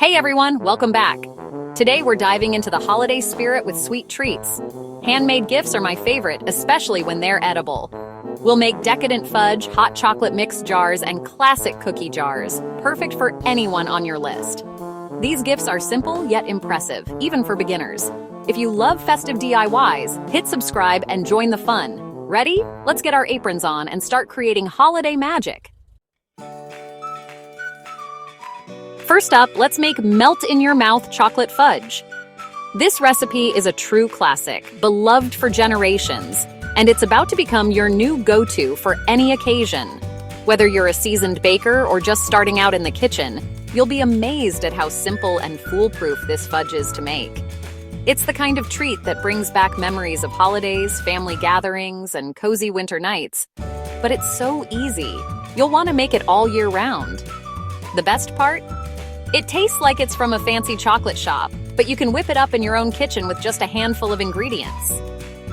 Hey everyone, welcome back. Today we're diving into the holiday spirit with sweet treats. Handmade gifts are my favorite, especially when they're edible. We'll make decadent fudge, hot chocolate mix jars, and classic cookie jars, perfect for anyone on your list. These gifts are simple yet impressive, even for beginners. If you love festive DIYs, hit subscribe and join the fun. Ready? Let's get our aprons on and start creating holiday magic. First up, let's make melt-in-your-mouth chocolate fudge. This recipe is a true classic, beloved for generations, and it's about to become your new go-to for any occasion. Whether you're a seasoned baker or just starting out in the kitchen, you'll be amazed at how simple and foolproof this fudge is to make. It's the kind of treat that brings back memories of holidays, family gatherings, and cozy winter nights. But it's so easy. You'll want to make it all year round. The best part? It tastes like it's from a fancy chocolate shop, but you can whip it up in your own kitchen with just a handful of ingredients.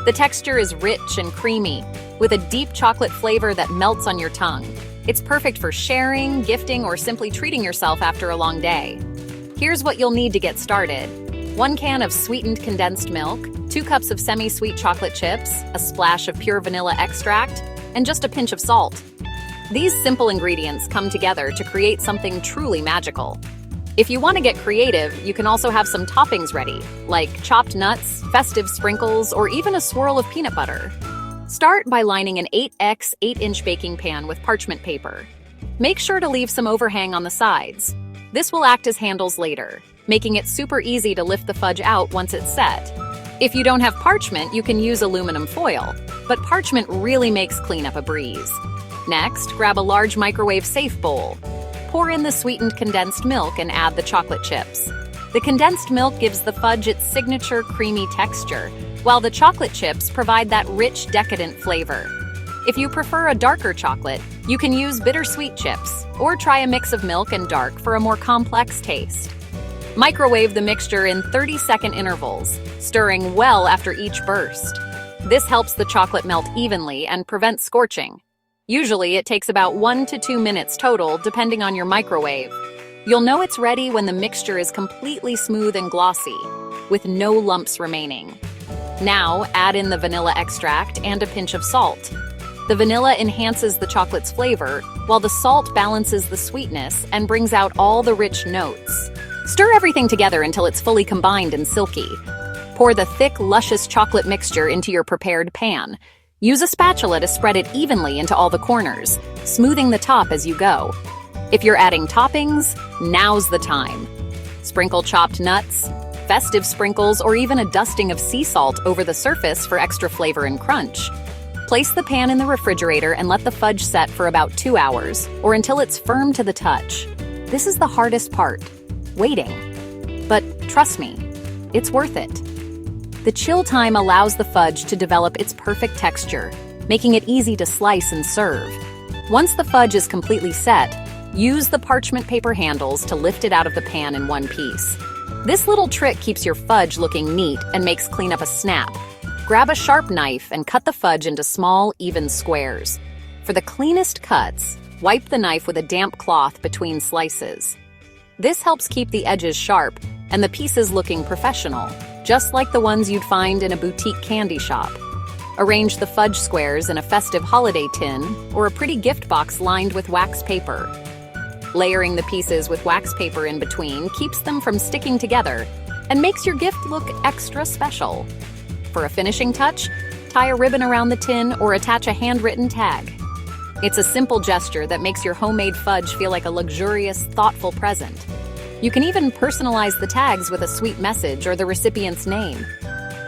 The texture is rich and creamy, with a deep chocolate flavor that melts on your tongue. It's perfect for sharing, gifting, or simply treating yourself after a long day. Here's what you'll need to get started. 1 can of sweetened condensed milk, 2 cups of semi-sweet chocolate chips, a splash of pure vanilla extract, and just a pinch of salt. These simple ingredients come together to create something truly magical. If you want to get creative, you can also have some toppings ready, like chopped nuts, festive sprinkles, or even a swirl of peanut butter. Start by lining an 8x 8-inch baking pan with parchment paper. Make sure to leave some overhang on the sides. This will act as handles later, making it super easy to lift the fudge out once it's set. If you don't have parchment, you can use aluminum foil, but parchment really makes cleanup a breeze. Next, grab a large microwave-safe bowl. Pour in the sweetened condensed milk and add the chocolate chips. The condensed milk gives the fudge its signature creamy texture, while the chocolate chips provide that rich, decadent flavor. If you prefer a darker chocolate, you can use bittersweet chips, or try a mix of milk and dark for a more complex taste. Microwave the mixture in 30-second intervals, stirring well after each burst. This helps the chocolate melt evenly and prevents scorching. Usually, it takes about 1 to 2 minutes total, depending on your microwave. You'll know it's ready when the mixture is completely smooth and glossy, with no lumps remaining. Now, add in the vanilla extract and a pinch of salt. The vanilla enhances the chocolate's flavor, while the salt balances the sweetness and brings out all the rich notes. Stir everything together until it's fully combined and silky. Pour the thick, luscious chocolate mixture into your prepared pan. Use a spatula to spread it evenly into all the corners, smoothing the top as you go. If you're adding toppings, now's the time. Sprinkle chopped nuts, festive sprinkles, or even a dusting of sea salt over the surface for extra flavor and crunch. Place the pan in the refrigerator and let the fudge set for about 2 hours, or until it's firm to the touch. This is the hardest part, waiting. But trust me, it's worth it. The chill time allows the fudge to develop its perfect texture, making it easy to slice and serve. Once the fudge is completely set, use the parchment paper handles to lift it out of the pan in one piece. This little trick keeps your fudge looking neat and makes cleanup a snap. Grab a sharp knife and cut the fudge into small, even squares. For the cleanest cuts, wipe the knife with a damp cloth between slices. This helps keep the edges sharp and the pieces looking professional, just like the ones you'd find in a boutique candy shop. Arrange the fudge squares in a festive holiday tin or a pretty gift box lined with wax paper. Layering the pieces with wax paper in between keeps them from sticking together and makes your gift look extra special. For a finishing touch, tie a ribbon around the tin or attach a handwritten tag. It's a simple gesture that makes your homemade fudge feel like a luxurious, thoughtful present. You can even personalize the tags with a sweet message or the recipient's name.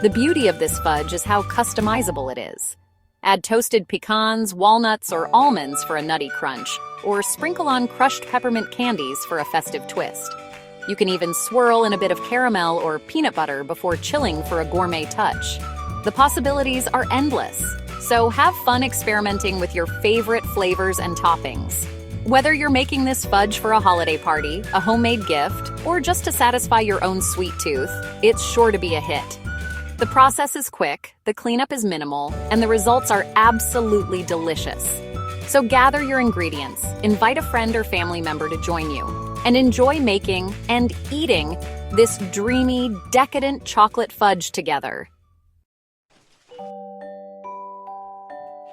The beauty of this fudge is how customizable it is. Add toasted pecans, walnuts, or almonds for a nutty crunch, or sprinkle on crushed peppermint candies for a festive twist. You can even swirl in a bit of caramel or peanut butter before chilling for a gourmet touch. The possibilities are endless, so have fun experimenting with your favorite flavors and toppings. Whether you're making this fudge for a holiday party, a homemade gift, or just to satisfy your own sweet tooth, it's sure to be a hit. The process is quick, the cleanup is minimal, and the results are absolutely delicious. So gather your ingredients, invite a friend or family member to join you, and enjoy making and eating this dreamy, decadent chocolate fudge together.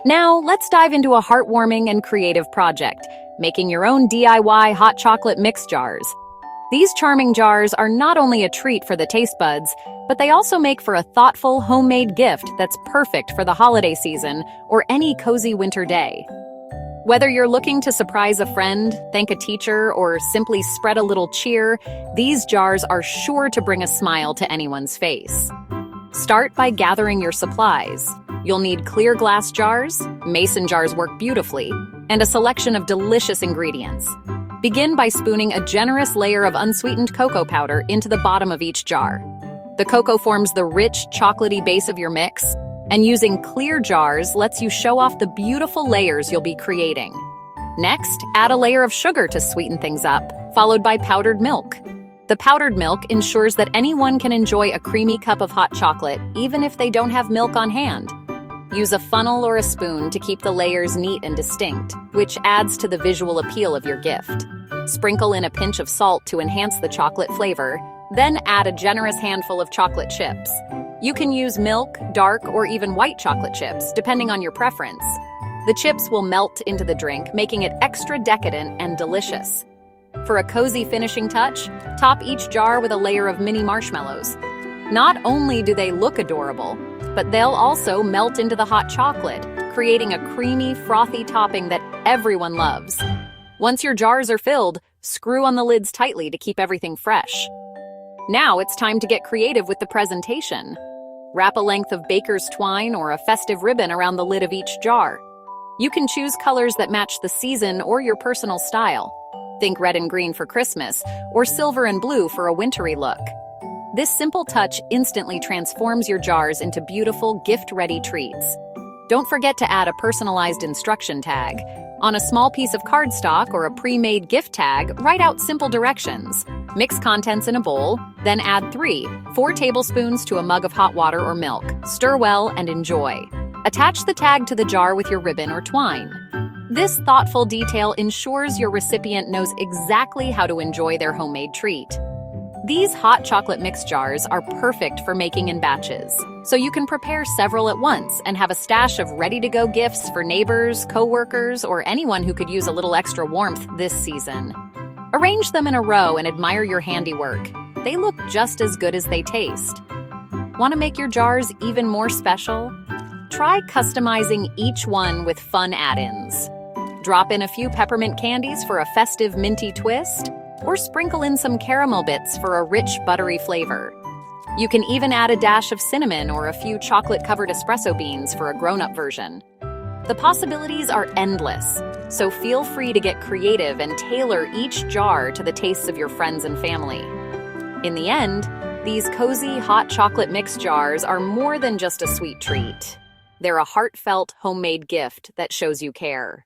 Now, let's dive into a heartwarming and creative project, making your own DIY hot chocolate mix jars. These charming jars are not only a treat for the taste buds, but they also make for a thoughtful, homemade gift that's perfect for the holiday season or any cozy winter day. Whether you're looking to surprise a friend, thank a teacher, or simply spread a little cheer, these jars are sure to bring a smile to anyone's face. Start by gathering your supplies. You'll need clear glass jars, mason jars work beautifully, and a selection of delicious ingredients. Begin by spooning a generous layer of unsweetened cocoa powder into the bottom of each jar. The cocoa forms the rich, chocolatey base of your mix, and using clear jars lets you show off the beautiful layers you'll be creating. Next, add a layer of sugar to sweeten things up, followed by powdered milk. The powdered milk ensures that anyone can enjoy a creamy cup of hot chocolate, even if they don't have milk on hand. Use a funnel or a spoon to keep the layers neat and distinct, which adds to the visual appeal of your gift. Sprinkle in a pinch of salt to enhance the chocolate flavor, then add a generous handful of chocolate chips. You can use milk, dark, or even white chocolate chips, depending on your preference. The chips will melt into the drink, making it extra decadent and delicious. For a cozy finishing touch, top each jar with a layer of mini marshmallows. Not only do they look adorable, but they'll also melt into the hot chocolate, creating a creamy, frothy topping that everyone loves. Once your jars are filled, screw on the lids tightly to keep everything fresh. Now it's time to get creative with the presentation. Wrap a length of baker's twine or a festive ribbon around the lid of each jar. You can choose colors that match the season or your personal style. Think red and green for Christmas, or silver and blue for a wintry look. This simple touch instantly transforms your jars into beautiful, gift-ready treats. Don't forget to add a personalized instruction tag. On a small piece of cardstock or a pre-made gift tag, write out simple directions. Mix contents in a bowl, then add 4 tablespoons to a mug of hot water or milk. Stir well and enjoy. Attach the tag to the jar with your ribbon or twine. This thoughtful detail ensures your recipient knows exactly how to enjoy their homemade treat. These hot chocolate mix jars are perfect for making in batches, so you can prepare several at once and have a stash of ready-to-go gifts for neighbors, coworkers, or anyone who could use a little extra warmth this season. Arrange them in a row and admire your handiwork. They look just as good as they taste. Want to make your jars even more special? Try customizing each one with fun add-ins. Drop in a few peppermint candies for a festive minty twist, or sprinkle in some caramel bits for a rich, buttery flavor. You can even add a dash of cinnamon or a few chocolate-covered espresso beans for a grown-up version. The possibilities are endless, so feel free to get creative and tailor each jar to the tastes of your friends and family. In the end, these cozy hot chocolate mix jars are more than just a sweet treat. They're a heartfelt, homemade gift that shows you care.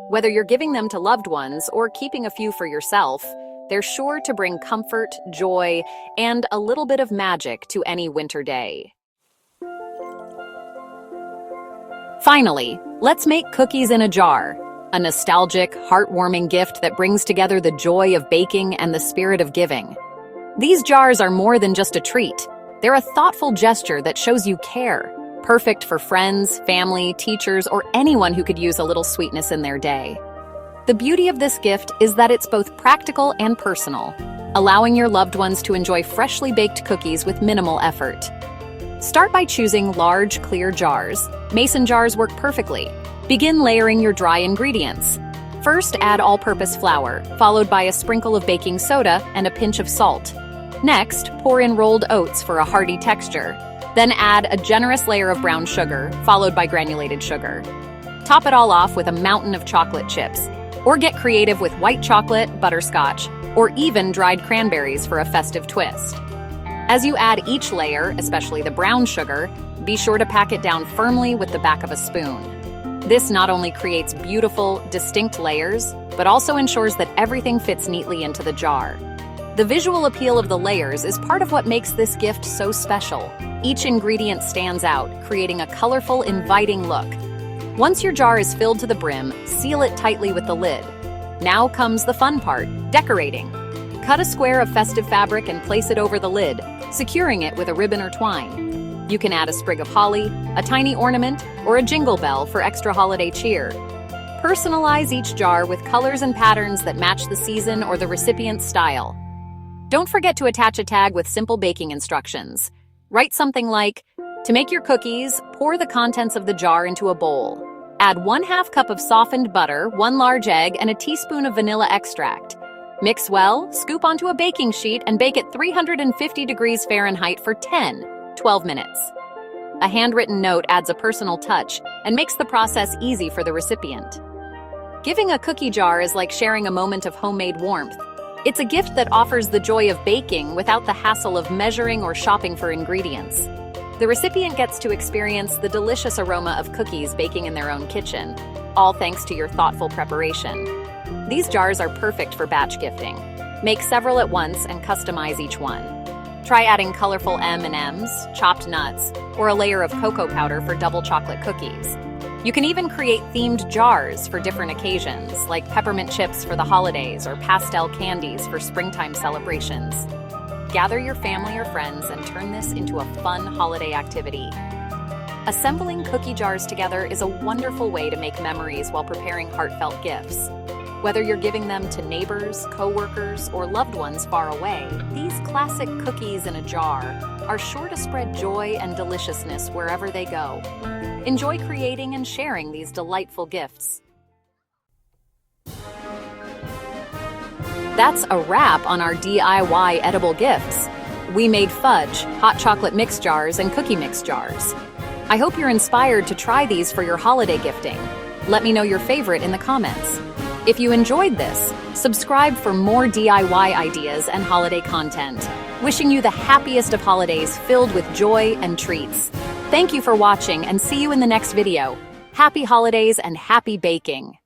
Whether you're giving them to loved ones or keeping a few for yourself, they're sure to bring comfort, joy, and a little bit of magic to any winter day. Finally, let's make cookies in a jar, a nostalgic, heartwarming gift that brings together the joy of baking and the spirit of giving. These jars are more than just a treat. They're a thoughtful gesture that shows you care, perfect for friends, family, teachers, or anyone who could use a little sweetness in their day. The beauty of this gift is that it's both practical and personal, allowing your loved ones to enjoy freshly baked cookies with minimal effort. Start by choosing large, clear jars. Mason jars work perfectly. Begin layering your dry ingredients. First, add all-purpose flour, followed by a sprinkle of baking soda and a pinch of salt. Next, pour in rolled oats for a hearty texture. Then add a generous layer of brown sugar, followed by granulated sugar. Top it all off with a mountain of chocolate chips. Or get creative with white chocolate, butterscotch, or even dried cranberries for a festive twist. As you add each layer, especially the brown sugar, be sure to pack it down firmly with the back of a spoon. This not only creates beautiful, distinct layers, but also ensures that everything fits neatly into the jar. The visual appeal of the layers is part of what makes this gift so special. Each ingredient stands out, creating a colorful, inviting look. Once your jar is filled to the brim, seal it tightly with the lid. Now comes the fun part, decorating. Cut a square of festive fabric and place it over the lid, securing it with a ribbon or twine. You can add a sprig of holly, a tiny ornament, or a jingle bell for extra holiday cheer. Personalize each jar with colors and patterns that match the season or the recipient's style. Don't forget to attach a tag with simple baking instructions. Write something like, "To make your cookies, pour the contents of the jar into a bowl. Add 1/2 cup of softened butter, 1 large egg, and a teaspoon of vanilla extract. Mix well, scoop onto a baking sheet, and bake at 350 degrees Fahrenheit for 10-12 minutes. A handwritten note adds a personal touch and makes the process easy for the recipient. Giving a cookie jar is like sharing a moment of homemade warmth. It's a gift that offers the joy of baking without the hassle of measuring or shopping for ingredients. The recipient gets to experience the delicious aroma of cookies baking in their own kitchen, all thanks to your thoughtful preparation. These jars are perfect for batch gifting. Make several at once and customize each one. Try adding colorful M&Ms, chopped nuts, or a layer of cocoa powder for double chocolate cookies. You can even create themed jars for different occasions, like peppermint chips for the holidays or pastel candies for springtime celebrations. Gather your family or friends and turn this into a fun holiday activity. Assembling cookie jars together is a wonderful way to make memories while preparing heartfelt gifts. Whether you're giving them to neighbors, co-workers, or loved ones far away, these classic cookies in a jar are sure to spread joy and deliciousness wherever they go. Enjoy creating and sharing these delightful gifts. That's a wrap on our DIY edible gifts. We made fudge, hot chocolate mix jars, and cookie mix jars. I hope you're inspired to try these for your holiday gifting. Let me know your favorite in the comments. If you enjoyed this, subscribe for more DIY ideas and holiday content. Wishing you the happiest of holidays filled with joy and treats. Thank you for watching and see you in the next video. Happy holidays and happy baking!